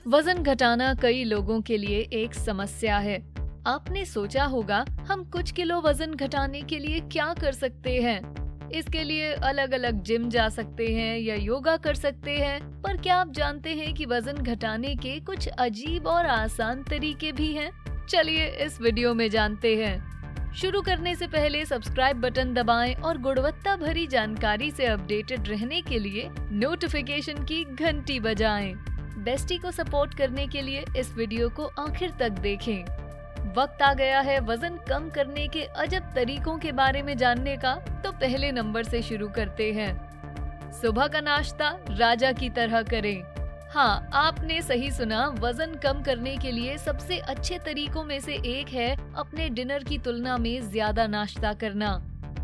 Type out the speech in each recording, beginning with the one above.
वजन घटाना कई लोगों के लिए एक समस्या है। आपने सोचा होगा हम कुछ किलो वजन घटाने के लिए क्या कर सकते हैं। इसके लिए अलग अलग जिम जा सकते हैं या योगा कर सकते हैं, पर क्या आप जानते हैं कि वजन घटाने के कुछ अजीब और आसान तरीके भी हैं? चलिए इस वीडियो में जानते हैं। शुरू करने से पहले सब्सक्राइब बटन दबाएं और गुणवत्ता भरी जानकारी से अपडेटेड रहने के लिए नोटिफिकेशन की घंटी बजाएं। बेस्टी को सपोर्ट करने के लिए इस वीडियो को आखिर तक देखें। वक्त आ गया है वजन कम करने के अजब तरीकों के बारे में जानने का, तो पहले नंबर से शुरू करते हैं। सुबह का नाश्ता राजा की तरह करें। हाँ, आपने सही सुना, वजन कम करने के लिए सबसे अच्छे तरीकों में से एक है अपने डिनर की तुलना में ज्यादा नाश्ता करना।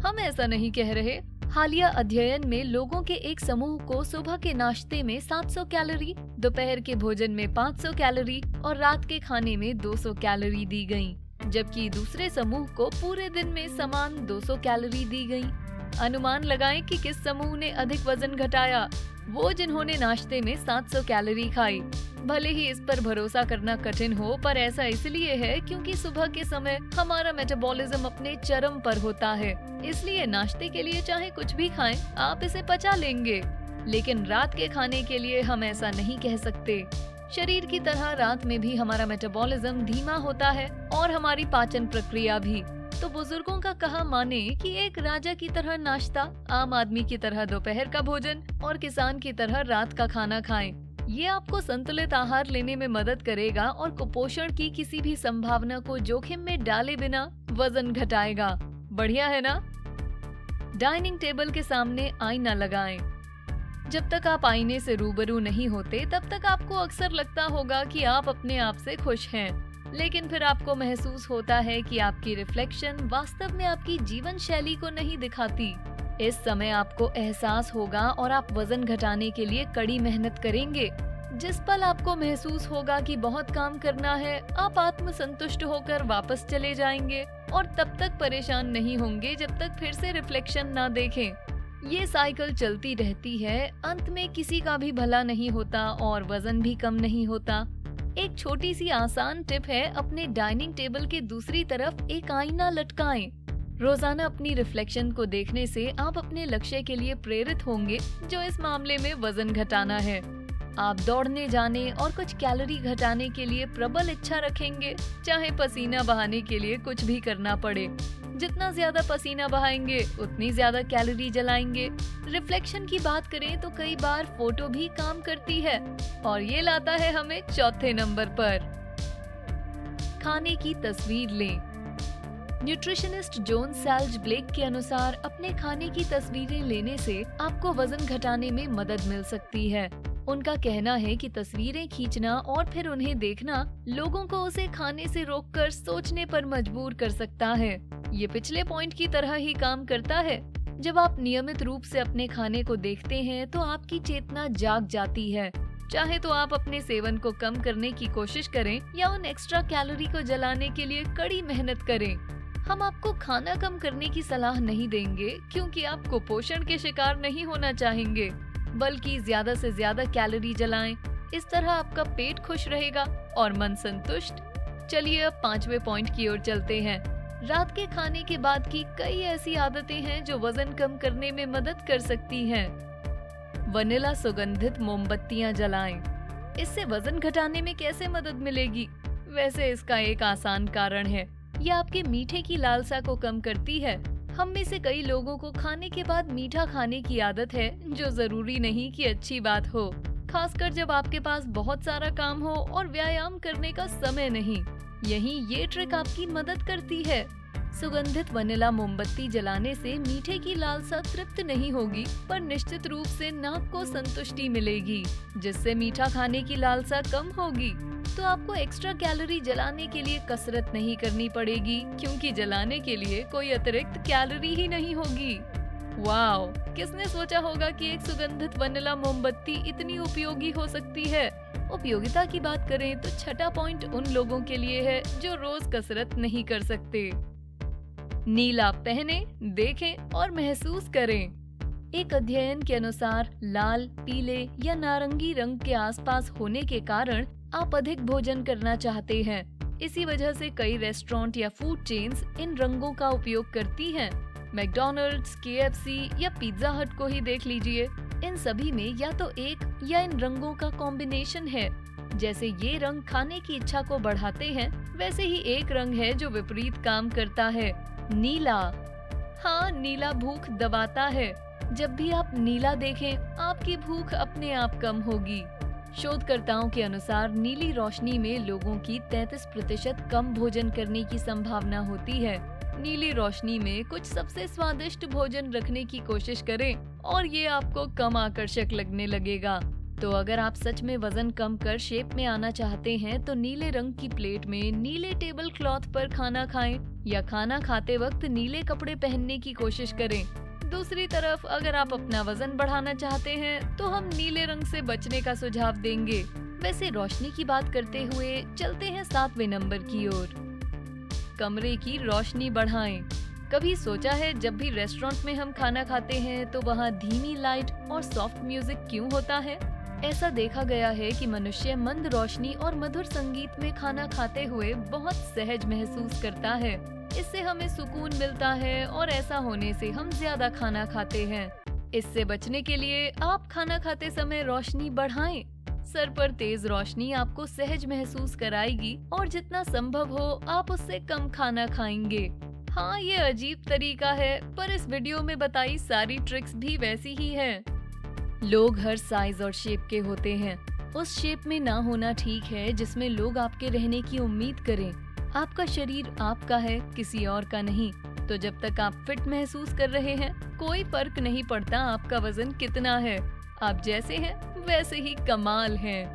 हम ऐसा नहीं कह रहे। हालिया अध्ययन में लोगों के एक समूह को सुबह के नाश्ते में 700 कैलोरी, दोपहर के भोजन में 500 कैलोरी और रात के खाने में 200 कैलोरी दी गयी, जबकि दूसरे समूह को पूरे दिन में समान 200 कैलोरी दी गयी। अनुमान लगाएं कि किस समूह ने अधिक वजन घटाया। वो जिन्होंने नाश्ते में 700 कैलोरी खाई। भले ही इस पर भरोसा करना कठिन हो, पर ऐसा इसलिए है क्योंकि सुबह के समय हमारा मेटाबॉलिज्म अपने चरम पर होता है। इसलिए नाश्ते के लिए चाहे कुछ भी खाएं, आप इसे पचा लेंगे। लेकिन रात के खाने के लिए हम ऐसा नहीं कह सकते। शरीर की तरह रात में भी हमारा मेटाबॉलिज्म धीमा होता है और हमारी पाचन प्रक्रिया भी। तो बुजुर्गों का कहा माने कि एक राजा की तरह नाश्ता, आम आदमी की तरह दोपहर का भोजन और किसान की तरह रात का खाना खाएं। ये आपको संतुलित आहार लेने में मदद करेगा और कुपोषण की किसी भी संभावना को जोखिम में डाले बिना वजन घटाएगा। बढ़िया है ना? डाइनिंग टेबल के सामने आईना लगाएं। जब तक आप आईने से रूबरू नहीं होते, तब तक आपको अक्सर लगता होगा कि आप अपने आप से खुश हैं। लेकिन फिर आपको महसूस होता है कि आपकी रिफ्लेक्शन वास्तव में आपकी जीवन शैली को नहीं दिखाती। इस समय आपको एहसास होगा और आप वजन घटाने के लिए कड़ी मेहनत करेंगे। जिस पल आपको महसूस होगा कि बहुत काम करना है, आप आत्मसंतुष्ट होकर वापस चले जाएंगे और तब तक परेशान नहीं होंगे जब तक फिर से रिफ्लेक्शन ना देखें। ये साइकिल चलती रहती है। अंत में किसी का भी भला नहीं होता और वजन भी कम नहीं होता। एक छोटी सी आसान टिप है, अपने डाइनिंग टेबल के दूसरी तरफ एक आईना लटकाएं। रोजाना अपनी रिफ्लेक्शन को देखने से आप अपने लक्ष्य के लिए प्रेरित होंगे, जो इस मामले में वजन घटाना है। आप दौड़ने जाने और कुछ कैलोरी घटाने के लिए प्रबल इच्छा रखेंगे, चाहे पसीना बहाने के लिए कुछ भी करना पड़े। जितना ज्यादा पसीना बहाएंगे, उतनी ज्यादा कैलोरी जलाएंगे। रिफ्लेक्शन की बात करें तो कई बार फोटो भी काम करती है, और ये लाता है हमें चौथे नंबर पर। खाने की तस्वीर लें। न्यूट्रिशनिस्ट जॉन सेल्ज ब्लेक के अनुसार अपने खाने की तस्वीरें लेने से आपको वजन घटाने में मदद मिल सकती है। उनका कहना है कि तस्वीरें खींचना और फिर उन्हें देखना लोगों को उसे खाने से रोककर सोचने पर मजबूर कर सकता है। ये पिछले पॉइंट की तरह ही काम करता है। जब आप नियमित रूप से अपने खाने को देखते हैं तो आपकी चेतना जाग जाती है। चाहे तो आप अपने सेवन को कम करने की कोशिश करें या उन एक्स्ट्रा कैलोरी को जलाने के लिए कड़ी मेहनत करें। हम आपको खाना कम करने की सलाह नहीं देंगे, क्योंकि आप कुपोषण के शिकार नहीं होना चाहेंगे, बल्कि ज्यादा से ज्यादा कैलोरी जलाएं। इस तरह आपका पेट खुश रहेगा और मन संतुष्ट। चलिए अब 5वें पॉइंट की ओर चलते हैं। रात के खाने के बाद की कई ऐसी आदतें हैं जो वजन कम करने में मदद कर सकती हैं। वनीला सुगंधित मोमबत्तियां जलाएं। इससे वजन घटाने में कैसे मदद मिलेगी? वैसे इसका एक आसान कारण है, यह आपके मीठे की लालसा को कम करती है। हम में से कई लोगों को खाने के बाद मीठा खाने की आदत है, जो जरूरी नहीं कि अच्छी बात हो, खासकर जब आपके पास बहुत सारा काम हो और व्यायाम करने का समय नहीं। यहीं ये ट्रिक आपकी मदद करती है। सुगंधित वनीला मोमबत्ती जलाने से मीठे की लालसा तृप्त नहीं होगी, पर निश्चित रूप से नाक को संतुष्टि मिलेगी, जिससे मीठा खाने की लालसा कम होगी। तो आपको एक्स्ट्रा कैलोरी जलाने के लिए कसरत नहीं करनी पड़ेगी, क्योंकि जलाने के लिए कोई अतिरिक्त कैलोरी ही नहीं होगी। वाओ! किसने सोचा होगा कि एक सुगंधित वनीला मोमबत्ती इतनी उपयोगी हो सकती है? उपयोगिता की बात करें तो छठा पॉइंट उन लोगों के लिए है जो रोज कसरत नहीं कर सकते। नीला पहने, देखें और महसूस करें। एक अध्ययन के अनुसार लाल, पीले या नारंगी रंग के आसपास होने के कारण आप अधिक भोजन करना चाहते हैं। इसी वजह से कई रेस्टोरेंट या फूड चेन्स इन रंगों का उपयोग करती हैं। मैकडॉनल्ड्स, KFC या पिज्जा हट को ही देख लीजिए, इन सभी में या तो एक या इन रंगों का कॉम्बिनेशन है। जैसे ये रंग खाने की इच्छा को बढ़ाते हैं, वैसे ही एक रंग है जो विपरीत काम करता है, नीला। हाँ, नीला भूख दबाता है। जब भी आप नीला देखें, आपकी भूख अपने आप कम होगी। शोधकर्ताओं के अनुसार नीली रोशनी में लोगों की 33% कम भोजन करने की संभावना होती है। नीली रोशनी में कुछ सबसे स्वादिष्ट भोजन रखने की कोशिश करें और ये आपको कम आकर्षक लगने लगेगा। तो अगर आप सच में वजन कम कर शेप में आना चाहते हैं तो नीले रंग की प्लेट में नीले टेबल क्लॉथ पर खाना खाएं या खाना खाते वक्त नीले कपड़े पहनने की कोशिश करें। दूसरी तरफ अगर आप अपना वजन बढ़ाना चाहते हैं तो हम नीले रंग से बचने का सुझाव देंगे। वैसे रोशनी की बात करते हुए चलते हैं 7वें नंबर की ओर। कमरे की रोशनी बढ़ाएं। कभी सोचा है जब भी रेस्टोरेंट में हम खाना खाते हैं तो वहाँ धीमी लाइट और सॉफ्ट म्यूजिक क्यों होता है? ऐसा देखा गया है कि मनुष्य मंद रोशनी और मधुर संगीत में खाना खाते हुए बहुत सहज महसूस करता है। इससे हमें सुकून मिलता है और ऐसा होने से हम ज्यादा खाना खाते हैं। इससे बचने के लिए आप खाना खाते समय रोशनी बढ़ाएं। सर पर तेज रोशनी आपको सहज महसूस कराएगी और जितना संभव हो आप उससे कम खाना खाएंगे। हाँ, ये अजीब तरीका है, पर इस वीडियो में बताई सारी ट्रिक्स भी वैसी ही है। लोग हर साइज और शेप के होते हैं। उस शेप में ना होना ठीक है जिसमें लोग आपके रहने की उम्मीद करें। आपका शरीर आपका है, किसी और का नहीं। तो जब तक आप फिट महसूस कर रहे हैं, कोई फर्क नहीं पड़ता आपका वजन कितना है। आप जैसे हैं वैसे ही कमाल हैं।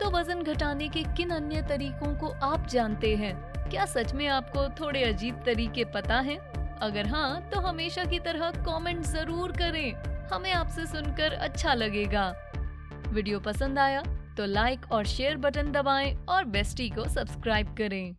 तो वजन घटाने के किन अन्य तरीकों को आप जानते हैं? क्या सच में आपको थोड़े अजीब तरीके पता हैं? अगर हाँ, तो हमेशा की तरह कमेंट जरूर करें। हमें आपसे सुनकर अच्छा लगेगा। वीडियो पसंद आया तो लाइक और शेयर बटन दबाएं और बेस्टी को सब्सक्राइब करें।